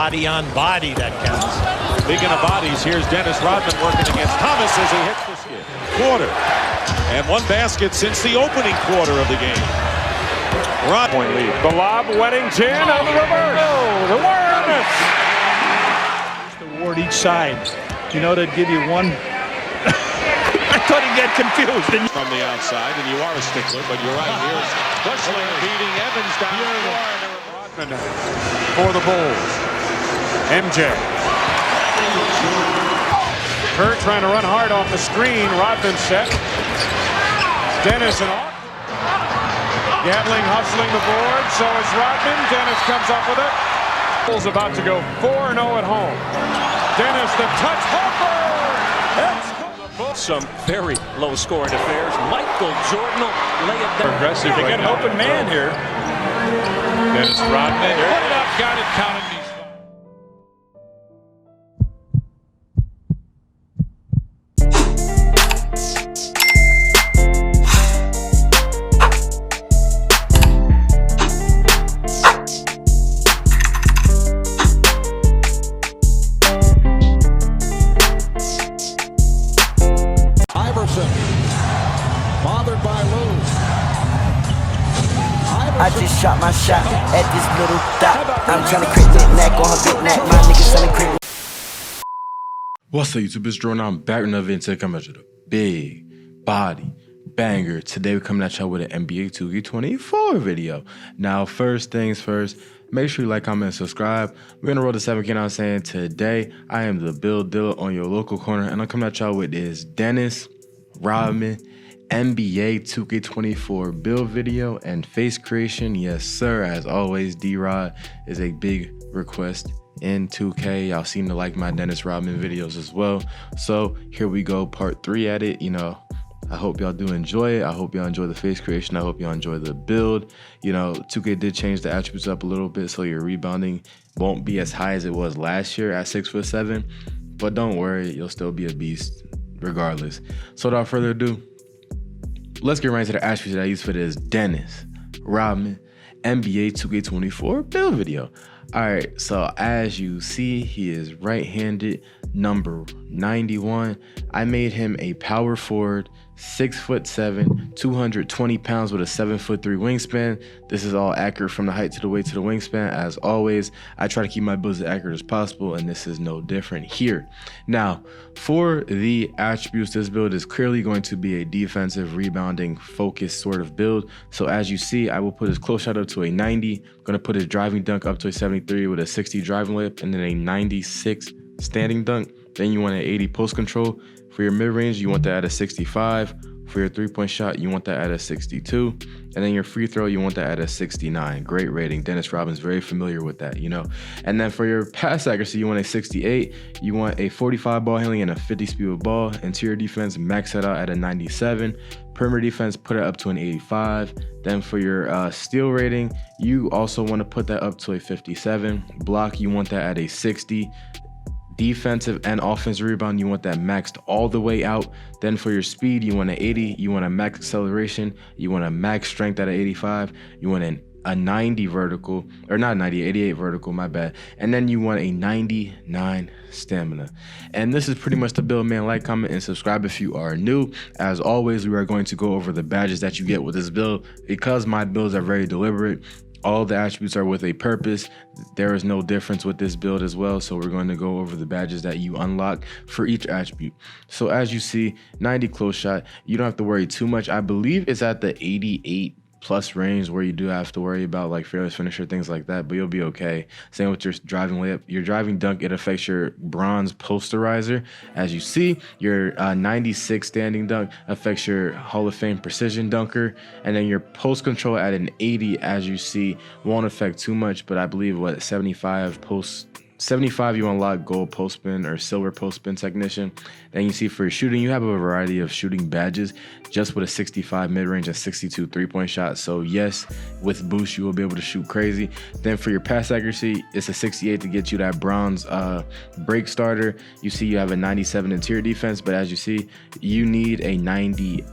body on body that counts. Speaking of bodies, here's Dennis Rodman working against Thomas as he hits the skid. Quarter. And one basket since the opening quarter of the game. Point lead. The lob, Weddington on the reverse. Oh, the awareness. The award each side. You know, they'd give you one. I thought he'd get confused. From the outside, and you are a stickler, but you're right. Here's Bushling beating Evans down the floor. Rodman for the Bulls. MJ. Kerr trying to run hard off the screen. Rodman set. Dennis and Gatling hustling the board. So is Rodman. Dennis comes up with it. Bulls about to go 4-0 at home. Dennis the touch. Hopper. Some very low-scoring affairs. Michael Jordan will lay it down. Aggressive. They got an open man here. Dennis Rodman. Put it up. Got it. Counted. Bothered by Lou. I just shot my shot at this little dot. I'm trying to crit that neck on her big neck. My niggas selling crit. What's up, YouTube? It's Drew, and I'm back with another video to come at you the big body banger. Today we're coming at y'all with an NBA 2K24 video. Now, first things first, make sure you like, comment, and subscribe. We're gonna roll the 7K now saying today I am the build dealer on your local corner, and I'm coming at y'all with this Dennis Rodman NBA 2K24 build video and face creation. Yes, sir. As always, D-Rod is a big request in 2K. Y'all seem to like my Dennis Rodman videos as well. So here we go, part 3 at it. You know, I hope y'all do enjoy it. I hope y'all enjoy the face creation. I hope y'all enjoy the build. You know, 2K did change the attributes up a little bit, so your rebounding won't be as high as it was last year at 6'7". But don't worry, you'll still be a beast regardless. So without further ado, let's get right into the attributes that I use for this Dennis Rodman NBA 2K24 build video. All right, so as you see, he is right-handed, number 91. I made him a power forward, 6'7", 220 pounds with a 7'3" wingspan. This is all accurate from the height to the weight to the wingspan. As always, I try to keep my builds as accurate as possible, and this is no different here. Now, for the attributes, this build is clearly going to be a defensive, rebounding, focused sort of build. So as you see, I will put his close shot up to a 90. I'm going to put his driving dunk up to a 73 with a 60 driving layup, and then a 96 standing dunk. Then you want an 80 post control. For your mid-range, you want that at a 65. For your three-point shot, you want that at a 62. And then your free throw, you want that at a 69. Great rating. Dennis Rodman's very familiar with that, you know. And then for your pass accuracy, you want a 68. You want a 45 ball handling and a 50 speed with ball. Interior defense, max it out at a 97. Perimeter defense, put it up to an 85. Then for your steal rating, you also want to put that up to a 57. Block, you want that at a 60. Defensive and offensive rebound, you want that maxed all the way out. Then for your speed, you want an 80. You want a max acceleration. You want a max strength at an 85. You want a 90 vertical, or not 90, 88 vertical, my bad. And then you want a 99 stamina. And this is pretty much the build, man. Like, comment, and subscribe if you are new. As always, we are going to go over the badges that you get with this build. Because my builds are very deliberate, all the attributes are with a purpose. There is no difference with this build as well. So we're going to go over the badges that you unlock for each attribute. So as you see, 90 close shot, you don't have to worry too much. I believe it's at the 88 plus range where you do have to worry about like fearless finisher, things like that, but you'll be okay. Same with your driving layup. Your driving dunk, it affects your bronze posterizer. As you see, your 96 standing dunk affects your Hall of Fame precision dunker, and then your post control at an 80, as you see, won't affect too much, but I believe what 75 you unlock gold post spin or silver post spin technician. Then you see for your shooting, you have a variety of shooting badges just with a 65 mid-range and 62 three-point shot. So yes, with boost, you will be able to shoot crazy. Then for your pass accuracy, it's a 68 to get you that bronze break starter. You see you have a 97 interior defense, but as you see, you need a 90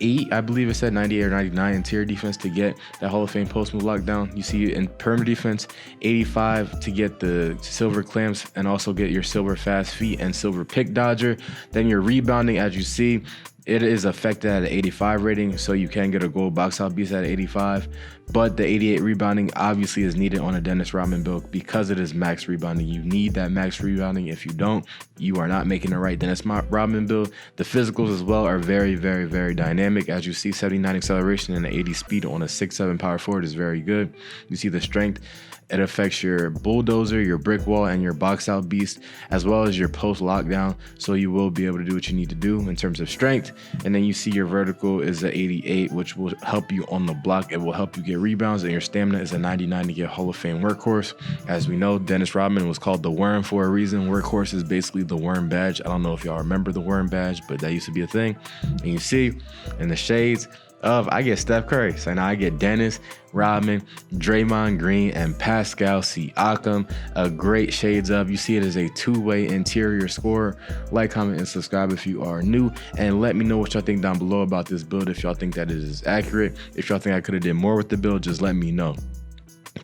98, I believe it said 98 or 99 interior defense to get that Hall of Fame post move lockdown. You see in perimeter defense, 85 to get the silver clamps and also get your silver fast feet and silver pick dodger. Then your rebounding, as you see, it is affected at an 85 rating, so you can get a gold box out beast at 85. But the 88 rebounding obviously is needed on a Dennis Rodman build because it is max rebounding. You need that max rebounding. If you don't, you are not making the right Dennis Rodman build. The physicals as well are very, very, very dynamic. As you see, 79 acceleration and 80 speed on a 6'7" power forward is very good. You see the strength. It affects your bulldozer, your brick wall, and your box out beast, as well as your post lockdown. So you will be able to do what you need to do in terms of strength. And then you see your vertical is a 88, which will help you on the block. It will help you get rebounds, and your stamina is a 99 to get Hall of Fame workhorse. As we know, Dennis Rodman was called the Worm for a reason. Workhorse is basically the Worm badge. I don't know if y'all remember the Worm badge, but that used to be a thing. And you see in the shades of, I get Steph Curry. So now I get Dennis Rodman, Draymond Green, and Pascal Siakam. A great shades of. You see it as a two-way interior scorer. Like, comment, and subscribe if you are new. And let me know what y'all think down below about this build. If y'all think that it is accurate. If y'all think I could have did more with the build, just let me know.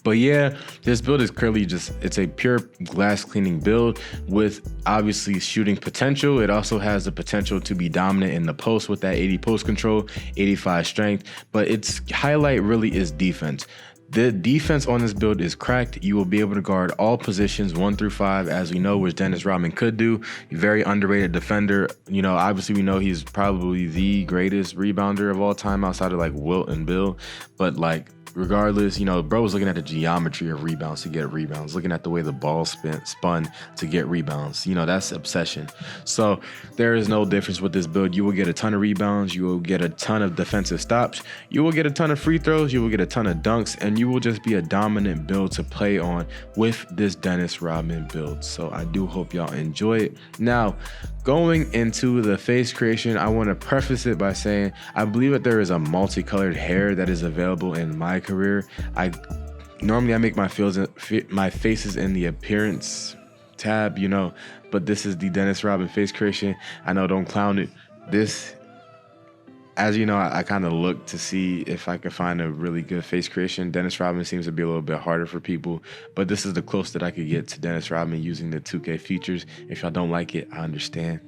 But yeah, this build is clearly it's a pure glass cleaning build with obviously shooting potential. It also has the potential to be dominant in the post with that 80 post control, 85 strength, but its highlight really is defense. The defense on this build is cracked. You will be able to guard all positions 1 through 5, as we know, which Dennis Rodman could do. Very underrated defender. You know, obviously we know he's probably the greatest rebounder of all time outside of like Wilt and Bill, but like, regardless, you know, bro was looking at the geometry of rebounds to get rebounds, looking at the way the ball spun to get rebounds. You know, that's obsession. So there is no difference with this build. You will get a ton of rebounds. You will get a ton of defensive stops. You will get a ton of free throws. You will get a ton of dunks, and you will just be a dominant build to play on with this Dennis Rodman build. So I do hope y'all enjoy it. Now, going into the face creation, I want to preface it by saying I believe that there is a multicolored hair that is available in mycareer. Normally I make my faces in the appearance tab, you know, but this is the Dennis Rodman face creation. I know, don't clown it. This, as you know, I kind of look to see if I can find a really good face creation. Dennis Rodman seems to be a little bit harder for people, but this is the closest that I could get to Dennis Rodman using the 2K features. If y'all don't like it, I understand.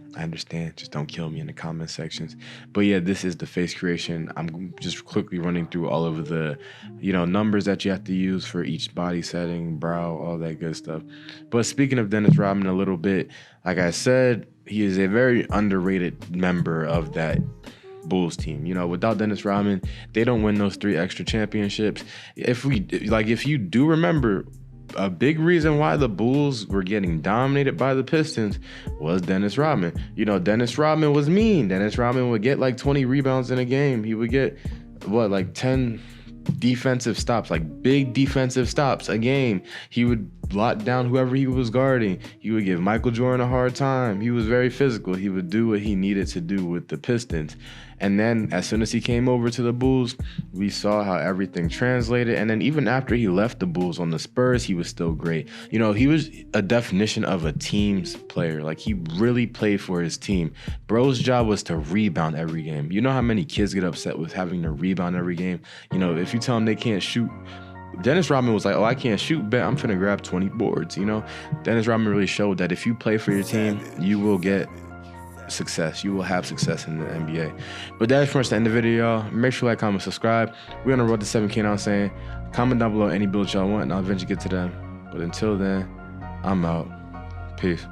Just don't kill me in the comment sections. But yeah, this is the face creation. I'm just quickly running through all of the, you know, numbers that you have to use for each body setting, brow, all that good stuff. But speaking of Dennis Rodman a little bit, like I said, he is a very underrated member of that Bulls team. You know, without Dennis Rodman, they don't win those 3 extra championships. If you do remember, a big reason why the Bulls were getting dominated by the Pistons was Dennis Rodman. You know, Dennis Rodman was mean. Dennis Rodman would get like 20 rebounds in a game. He would get, what, like 10 defensive stops, like big defensive stops a game. He would lock down whoever he was guarding. He would give Michael Jordan a hard time. He was very physical. He would do what he needed to do with the Pistons. And then as soon as he came over to the Bulls, we saw how everything translated. And then even after he left the Bulls on the Spurs, he was still great. You know, he was a definition of a team's player. Like, he really played for his team. Bro's job was to rebound every game. You know how many kids get upset with having to rebound every game? You know, if you tell them they can't shoot, Dennis Rodman was like, oh, I can't shoot, bet I'm finna grab 20 boards, you know? Dennis Rodman really showed that if you play for your team, you will get success. You will have success in the NBA. But that's for us to end the video, y'all. Make sure you like, comment, subscribe. We're on the road to 7K now, saying, comment down below any builds y'all want, and I'll eventually get to them. But until then, I'm out. Peace.